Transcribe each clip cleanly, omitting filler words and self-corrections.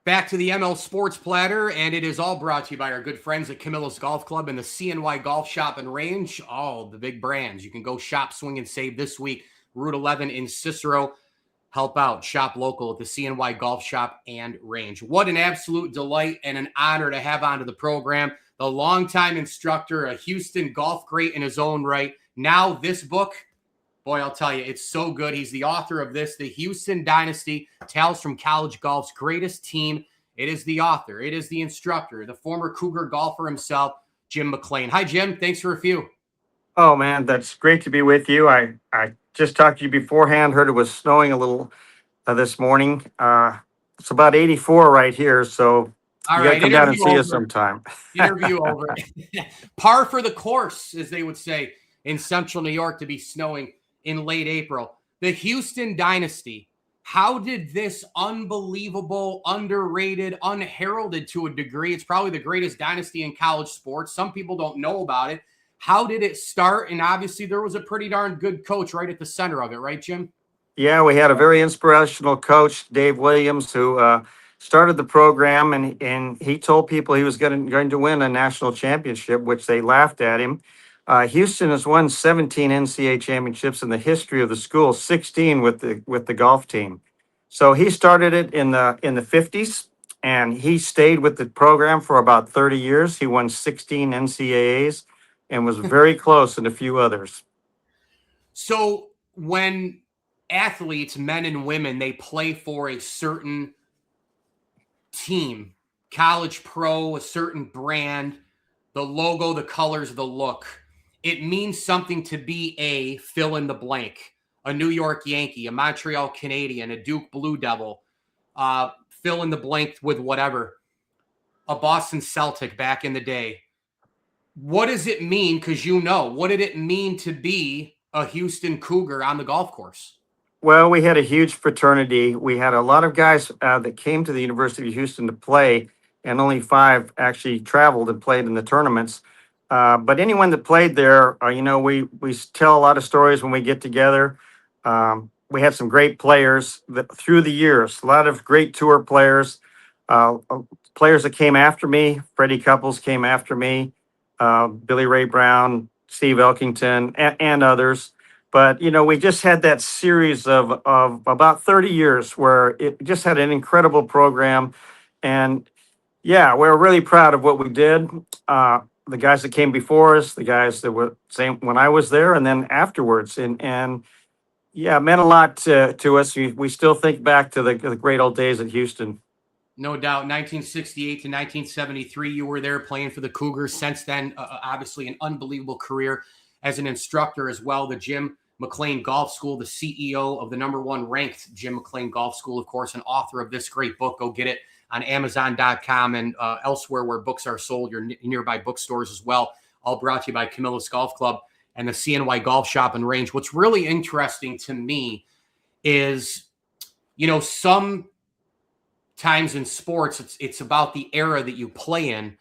Back to the ML Sports Platter, and it is all brought to you by our good friends at Camillus Golf Club and the CNY Golf Shop and Range. All the big brands. You can go shop, swing, and save this week. Route 11 in Cicero. Help out. Shop local at the CNY Golf Shop and Range. What an absolute delight and an honor to have onto the program. The longtime instructor, a Houston golf great in his own right. Now this book, boy, I'll tell you, it's so good. He's the author of this, The Houston Dynasty, Tales from College Golf's Greatest Team. It is the author. It is the instructor, the former Cougar golfer himself, Jim McLean. Hi, Jim. Thanks for a few. Oh, man, that's great to be with you. I just talked to you beforehand, heard it was snowing a little this morning. It's about 84 right here, so all you right, got to come down and see us sometime. Interview over. Par for the course, as they would say in central New York, to be snowing in late April. The Houston Dynasty. How did this unbelievable, underrated, unheralded to a degree, it's probably the greatest dynasty in college sports. Some people don't know about it. How did it start? And obviously there was a pretty darn good coach right at the center of it, right, Jim? Yeah, we had a very inspirational coach, Dave Williams, who started the program, and he told people he was going to win a national championship, which they laughed at him. Houston has won 17 NCAA championships in the history of the school, 16 with the golf team. So he started it in the 50s, and he stayed with the program for about 30 years. He won 16 NCAAs and was very close in a few others. So when athletes, men and women, they play for a certain team, college pro, a certain brand, the logo, the colors, the look, it means something to be a fill in the blank, a New York Yankee, a Montreal Canadian, a Duke Blue Devil, fill in the blank with whatever, a Boston Celtic back in the day. What does it mean? Because what did it mean to be a Houston Cougar on the golf course? Well, we had a huge fraternity. We had a lot of guys that came to the University of Houston to play, and only 5 actually traveled and played in the tournaments. But anyone that played there, we tell a lot of stories when we get together. We had some great players through the years, a lot of great tour players, players that came after me. Freddie Couples came after me, Billy Ray Brown, Steve Elkington, and others. But, we just had that series of about 30 years where it just had an incredible program. And, yeah, we're really proud of what we did. The guys that came before us, the guys that were same when I was there and then afterwards. And yeah, it meant a lot to us. We still think back to the great old days at Houston. No doubt. 1968 to 1973, you were there playing for the Cougars. Since then, obviously an unbelievable career as an instructor as well. The Jim McLean Golf School, the CEO of the #1 ranked Jim McLean Golf School, of course, and author of this great book. Go get it on Amazon.com and elsewhere where books are sold, your nearby bookstores as well. All brought to you by Camillus Golf Club and the CNY Golf Shop and Range. What's really interesting to me is, some times in sports, it's about the era that you play in.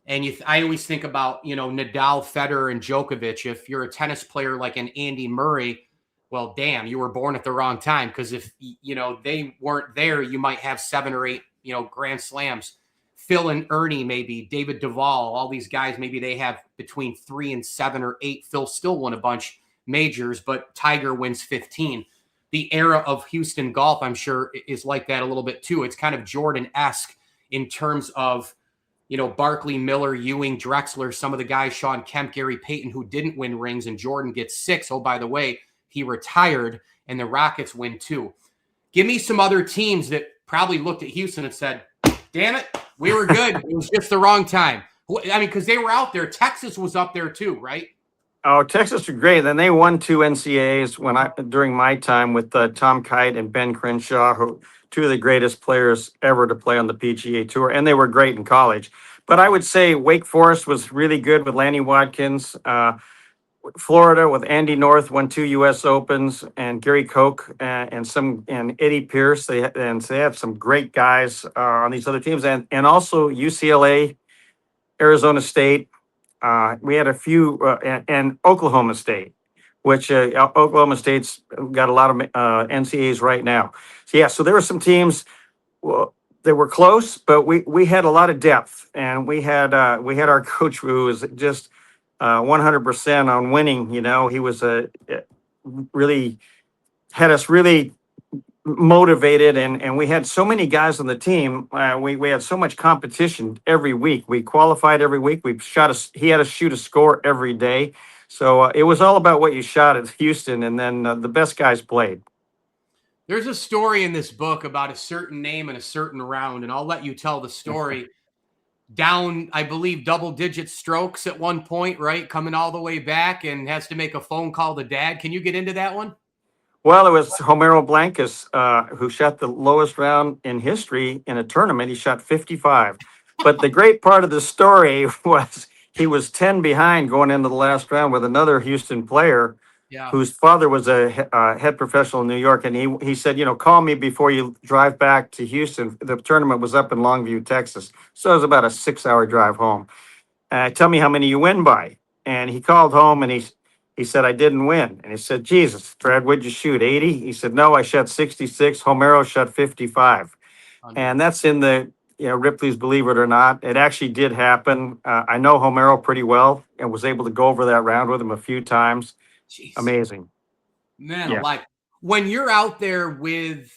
And I always think about, Nadal, Federer, and Djokovic. If you're a tennis player like an Andy Murray, well, damn, you were born at the wrong time. Because if, they weren't there, you might have 7 or 8, Grand Slams. Phil and Ernie, maybe, David Duval, all these guys, maybe they have between 3 and 7 or 8. Phil still won a bunch majors, but Tiger wins 15. The era of Houston golf, I'm sure, is like that a little bit too. It's kind of Jordan-esque in terms of, Barkley, Miller, Ewing, Drexler, some of the guys, Sean Kemp, Gary Payton, who didn't win rings, and Jordan gets 6. Oh, by the way, he retired, and the Rockets win 2. Give me some other teams that probably looked at Houston and said, damn it, we were good. It was just the wrong time. I mean, because they were out there. Texas was up there too, right? Oh, Texas was great. Then they won 2 NCAAs during my time with Tom Kite and Ben Crenshaw, who 2 of the greatest players ever to play on the PGA Tour, and they were great in college. But I would say Wake Forest was really good with Lanny Watkins. Florida with Andy North won 2 U.S. Opens, and Gary Koch and Eddie Pierce. They had some great guys on these other teams, and also UCLA, Arizona State. We had a few, and Oklahoma State, which Oklahoma State's got a lot of NCAAs right now. So there were some teams. Well, they were close, but we had a lot of depth, and we had our coach who was just 100% on winning. You know, he was really had us really motivated, and we had so many guys on the team. We had so much competition every week. We qualified every week. He had to shoot a score every day. So it was all about what you shot at Houston, and then the best guys played. There's a story in this book about a certain name and a certain round, and I'll let you tell the story. Down, I believe, double-digit strokes at one point, right? Coming all the way back and has to make a phone call to dad. Can you get into that one? Well, it was Homero Blancas who shot the lowest round in history in a tournament. He shot 55. But the great part of the story was he was 10 behind going into the last round with another Houston player Yeah. whose father was a head professional in New York. And he said, call me before you drive back to Houston. The tournament was up in Longview, Texas. So it was about a 6-hour drive home. Tell me how many you win by. And he called home and he said, I didn't win. And he said, Jesus, Fred, what'd you shoot, 80? He said, no, I shot 66. Homero shot 55. And that's in the, Ripley's Believe It or Not. It actually did happen. I know Homero pretty well and was able to go over that round with him a few times. Jeez. Amazing. Man, alive. When you're out there with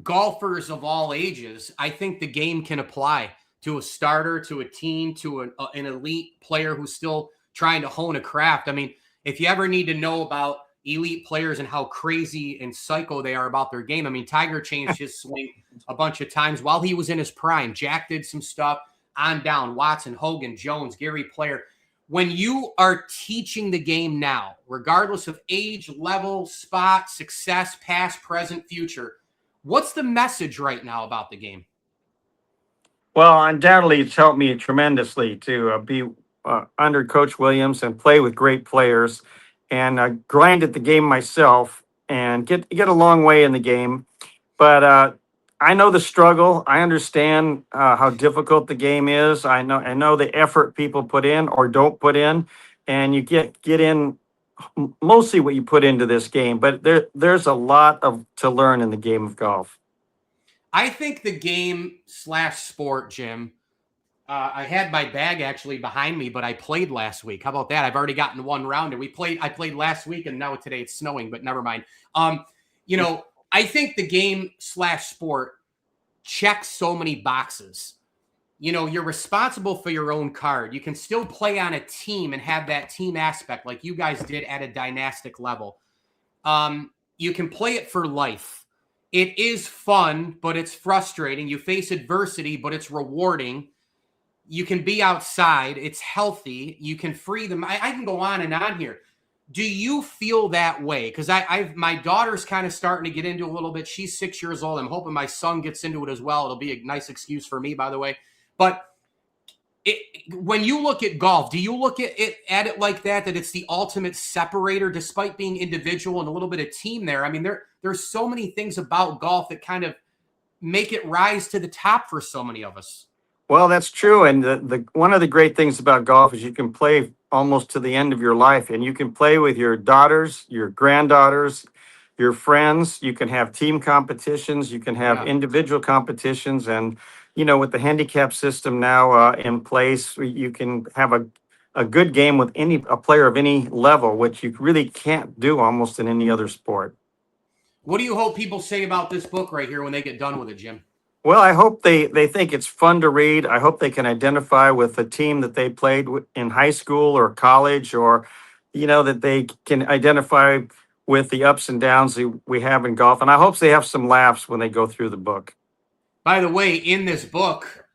golfers of all ages, I think the game can apply to a starter, to a team, to an elite player who's still trying to hone a craft. I mean, if you ever need to know about elite players and how crazy and psycho they are about their game, I mean, Tiger changed his swing a bunch of times while he was in his prime. Jack did some stuff on down. Watson, Hogan, Jones, Gary Player. When you are teaching the game now, regardless of age, level, spot, success, past, present, future, what's the message right now about the game? Well, undoubtedly, it's helped me tremendously to be under Coach Williams and play with great players and grind at the game myself and get a long way in the game. But I know the struggle. I understand how difficult the game is. I know the effort people put in or don't put in, and you get in mostly what you put into this game. But there's a lot to learn in the game of golf. I think the game / sport, Jim. I had my bag actually behind me, but I played last week. How about that? I've already gotten one round, and I played last week, and now today it's snowing, but never mind. I think the game / sport checks so many boxes. You're responsible for your own card. You can still play on a team and have that team aspect like you guys did at a dynastic level. You can play it for life. It is fun, but it's frustrating. You face adversity, but it's rewarding. You can be outside. It's healthy. You can free them. I can go on and on here. Do you feel that way? Because my daughter's kind of starting to get into a little bit. She's 6 years old. I'm hoping my son gets into it as well. It'll be a nice excuse for me, by the way. But when you look at golf, do you look at it like that it's the ultimate separator, despite being individual and a little bit of team there? I mean, there's so many things about golf that kind of make it rise to the top for so many of us. Well, that's true. And the one of the great things about golf is you can play almost to the end of your life, and you can play with your daughters, your granddaughters, your friends. You can have team competitions. You can have individual competitions. And, with the handicap system now in place, you can have a good game with a player of any level, which you really can't do almost in any other sport. What do you hope people say about this book right here when they get done with it, Jim? Well, I hope they think it's fun to read. I hope they can identify with the team that they played in high school or college, or, that they can identify with the ups and downs that we have in golf. And I hope they have some laughs when they go through the book. By the way, in this book,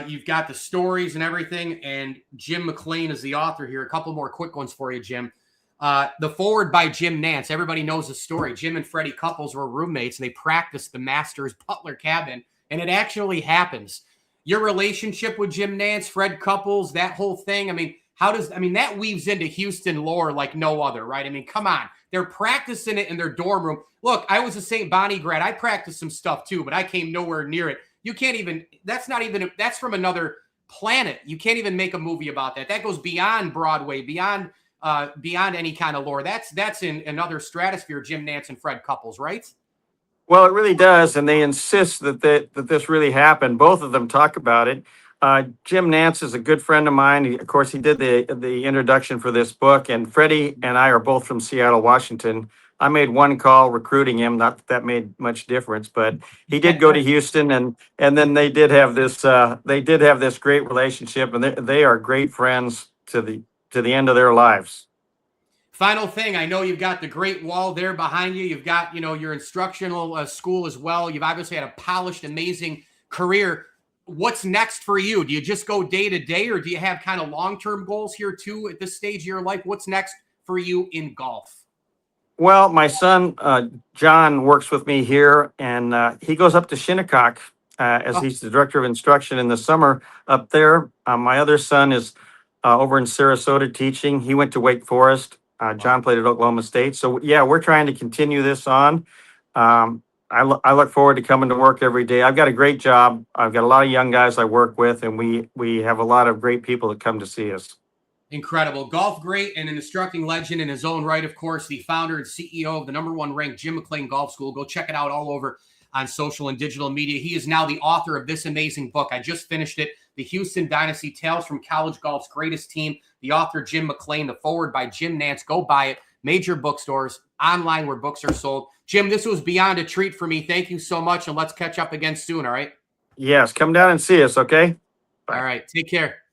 you've got the stories and everything, and Jim McLean is the author here. A couple more quick ones for you, Jim. The forward by Jim Nantz. Everybody knows the story. Jim and Freddie Couples were roommates, and they practiced the Masters Butler cabin. And it actually happens. Your relationship with Jim Nantz, Fred Couples, that whole thing. I mean, that weaves into Houston lore like no other, right? I mean, come on. They're practicing it in their dorm room. Look, I was a St. Bonnie grad. I practiced some stuff too, but I came nowhere near it. You can't even, that's from another planet. You can't even make a movie about that. That goes beyond Broadway, beyond any kind of lore. That's in another stratosphere, Jim Nantz and Fred Couples, right? Well, it really does, and they insist that this really happened. Both of them talk about it. Jim Nantz is a good friend of mine. Of course, he did the introduction for this book, and Freddie and I are both from Seattle, Washington. I made one call recruiting him. Not that that made much difference, but he did go to Houston, and then they did have this great relationship, and they are great friends to the end of their lives. Final thing, I know you've got the Great Wall there behind you. You've got, your instructional school as well. You've obviously had a polished, amazing career. What's next for you? Do you just go day to day, or do you have kind of long-term goals here too at this stage of your life? What's next for you in golf? Well, my son, John, works with me here, and he goes up to Shinnecock as he's the director of instruction in the summer up there. My other son is over in Sarasota teaching. He went to Wake Forest. John played at Oklahoma State. So, yeah, we're trying to continue this on. I look forward to coming to work every day. I've got a great job. I've got a lot of young guys I work with, and we have a lot of great people that come to see us. Incredible. Golf great and an instructing legend in his own right, of course, the founder and CEO of the #1 ranked Jim McLean Golf School. Go check it out all over on social and digital media. He is now the author of this amazing book. I just finished it, The Houston Dynasty, Tales from College Golf's Greatest Team. The author, Jim McLean, the forward by Jim Nantz. Go buy it. Major bookstores, online where books are sold. Jim, this was beyond a treat for me. Thank you so much, and let's catch up again soon, all right? Yes, come down and see us, okay? All right. Take care.